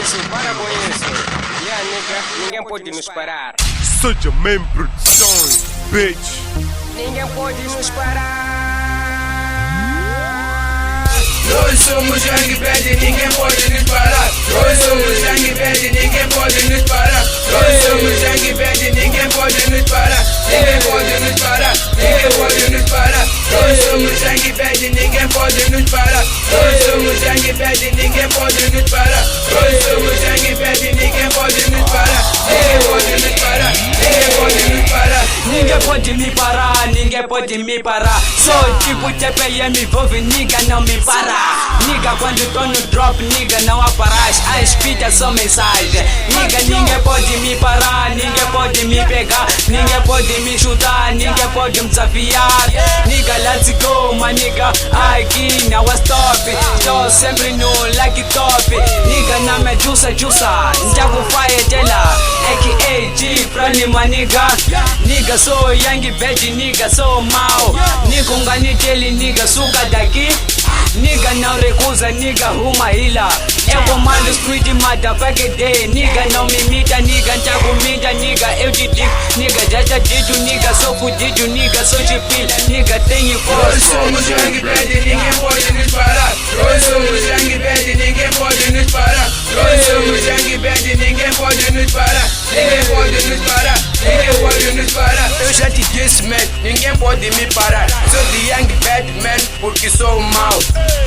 isso, para com isso. Yeah, nigga, ninguém pode nos parar. Seja Man Produções, bitch. Ninguém pode nos parar. Nós somos Young Bad e ninguém pode nos parar. Nós somos Young Bad e ninguém pode nos parar. Nós somos Young Bad e ninguém pode nos parar. Ninguém pode nos parar. Ninguém pode nos parar. Nós somos Young Bad e ninguém pode nos parar. Nós somos Young Bad e ninguém pode nos parar. Nós somos Young Bad e ninguém pode nos parar. Ninguém pode nos parar. Ninguém pode nos parar. Ninguém pode me parar, ninguém pode me parar. Sou tipo TPM, envolve, nigga, não me para. Nigga, quando tô no drop, nigga, não aparas. A speed é só mensagem. Nigga, ninguém pode me parar, ninguém pode me pegar, ninguém pode me chutar, ninguém pode me desafiar. Nigga, let's go, my nigga, aqui now I stop. Tô sempre no like top. Nigga, na me juiça, Ndiago fire dela, AKA pra lima, nigga. Nigga, sou Young Bad, nigga, sou mau. Nigga, unganiteli, nigga, suga daqui. Nigga, não recusa, nigga, ruma hila. Eu comando street, motherfucker day. Nigga, não me imita, nigga, Ndiago mídia, nigga, eu te digo. Nigga, já digo, nigga, sou fudido, nigga, sou chipil. Nigga, tenho força. Nós somos Young Bad e ninguém pode nos parar. Nós somos Young Bad e ninguém pode nos parar. Nós somos Young Bad e ninguém pode nos parar. Ninguém pode nos parar. Ninguém pode nos parar. Eu já te disse, man, ninguém pode me parar. Sou de Young Bad, man, porque sou mau.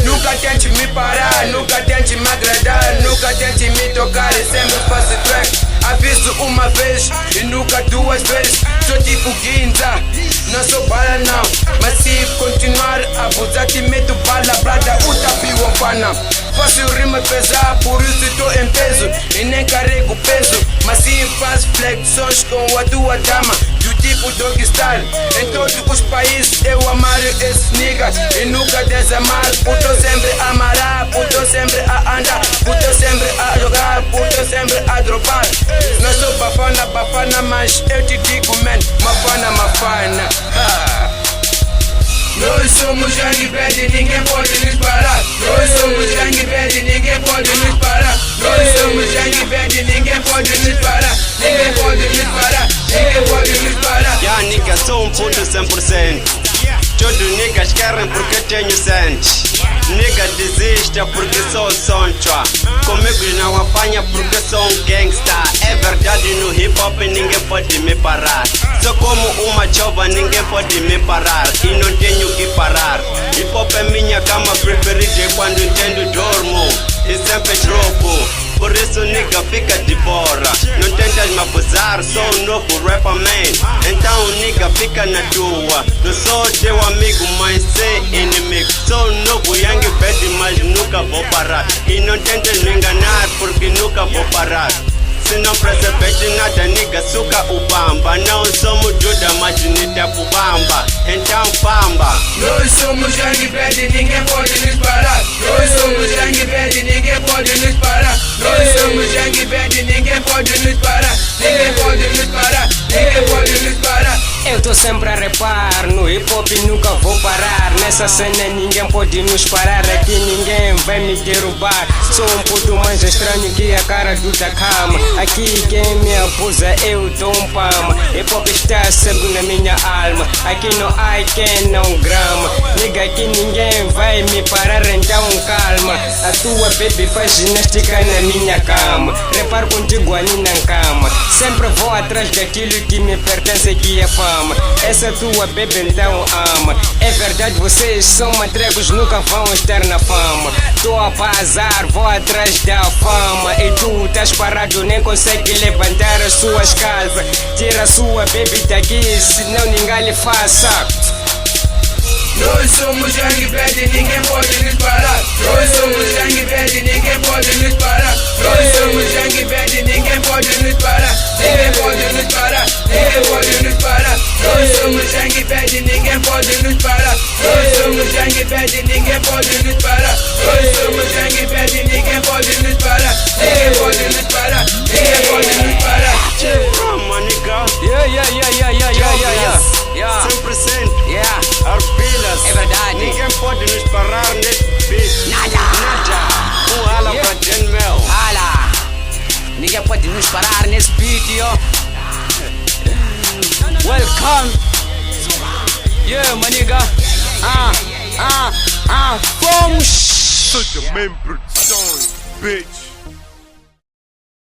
Nunca tente me parar, nunca tente me agradar, nunca tente me tocar e sempre faço track. Aviso uma vez e nunca duas vezes. Sou tipo guinza, não sou bala não. Mas se continuar a abusar, te meto bala, brada, o tapi wafana. Faço rima pesar, por isso tô em peso e nem carrego peso. Mas se faço flexões com a tua dama, do tipo dog style. Em todos os países eu amaro esse nigga e nunca desamar. Puto sempre a amarrar, puto sempre a andar, puto sempre a jogar, puto sempre a dropar. Não sou bafana, mas eu te digo, man, mafana. Nós somos Young Bad e ninguém pode nos parar. Nós somos Young Bad e ninguém pode nos parar. Nós somos Young Bad e ninguém pode nos parar. Ninguém pode nos parar. Ninguém pode nos parar. Yeah, nigga, sou um puto 100%. Todos niggas querem porque tenho sente. Nigga desista porque sou soncha. Comigo não apanha porque sou um gangsta. É verdade, no hip hop ninguém pode me parar. Sou como uma chova, ninguém pode me parar. E não tenho que parar. Hip hop é minha cama preferida e quando entendo dormo. E sempre dropo. Por isso nigga fica de fora. Não tentas me abusar, sou um novo rapper man. Então nigga fica na tua. Não sou teu amigo, mas sei inimigo. Sou um novo Young Bad, mas nunca vou parar. E não tentes me enganar, porque nunca vou parar. Se não percebeste nada, nigga, suca o bamba. Não somos Judas, mas Nitepo bamba. Então pamba. Nós somos Young Bad e ninguém pode nos parar. Nós somos Young Bad e ninguém pode nos parar. Nós somos Young Bad e ninguém pode nos parar. Ninguém pode nos parar. Ninguém pode nos parar. Eu tô sempre a repar, no hip hop nunca vou parar. Nessa cena ninguém pode nos parar, aqui ninguém vai me derrubar. Sou um puto mais estranho que a cara do Takama. Aqui quem me abusa eu dou um pama. Hip hop está sempre na minha alma. Aqui não há quem não grama. Nigga, aqui ninguém vai me parar, então calma. A tua baby faz ginástica na minha cama. Reparo contigo ali na cama. Sempre vou atrás daquilo que me pertence, que é fama. Essa tua baby então ama. É verdade, vocês são matregos, nunca vão estar na fama. Tô a bazar, vou atrás da fama. E tu estás parado, nem consegue levantar as suas calças. Tira a sua baby daqui, senão ninguém lhe faça. Nós somos Young Bad e ninguém pode nos parar. Nós somos Young Bad e ninguém pode nos parar. Nós somos Young Bad e ninguém pode nos parar. Ninguém pode nos parar. Ninguém pode nos parar. Nós somos Young Bad e ninguém pode nos parar. Nós somos Young Bad e ninguém pode nos parar. Nós somos Young Bad e ninguém pode nos parar. Ninguém pode nos parar. Ninguém pode nos parar. Come nigga. Yeah. 100%. Yeah. Our pillars. É verdade. Ninguém pode nos parar neste beat. Nada. nos parar nesse vídeo. Welcome. Yeah, maniga. Vamos. Soja Man Produções, bitch.